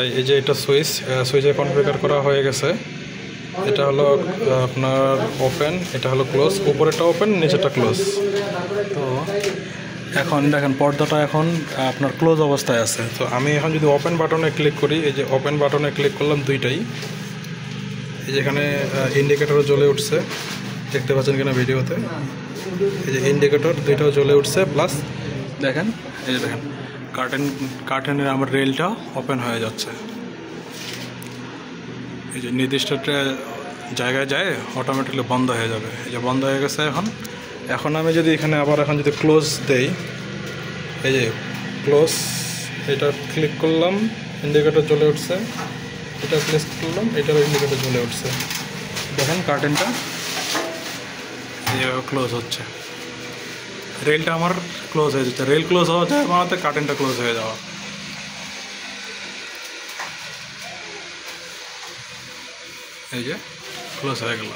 এই যে এটা সুইচে কনফিগার করা হয়ে গেছে। এটা হলো আপনার ওপেন, এটা হলো ক্লোজ, উপরেরটা ওপেন নিচেরটা ক্লোজ। তো এখন দেখেন পর্দাটা এখন আপনার ক্লোজ অবস্থায় আছে। তো আমি এখন যদি ওপেন বাটনে ক্লিক করি, এই যে ওপেন বাটনে ক্লিক করলাম দুইটাই, এই যে এখানে ইন্ডিকেটরও জ্বলে উঠছে, দেখতে পাচ্ছেন কিনা ভিডিওতে। এই যে ইন্ডিকেটর দুইটাও জ্বলে উঠছে, প্লাস দেখেন এই যে দেখেন কার্টেনের আমার রেলটা ওপেন হয়ে যাচ্ছে। এই যে নির্দিষ্ট জায়গায় যায় অটোমেটিকলি বন্ধ হয়ে যাবে। এই যে বন্ধ হয়ে গেছে। এখন আমি যদি এখানে আবার যদি ক্লোজ দেই, এই যে ক্লোজ, এটা ক্লিক করলাম, ইন্ডিকেটর জ্বলে উঠছে। এটা ক্লিক করলাম, এটারও ইন্ডিকেটর জ্বলে উঠছে। দেখেন কার্টেনটা এইভাবে ক্লোজ হচ্ছে, রেলটা আমার ক্লোজ হয়ে যাচ্ছে। রেল ক্লোজ হওয়া যায় মানে কার্টেনটা ক্লোজ হয়ে যাওয়া। এই যে ক্লোজ হয়ে গেল।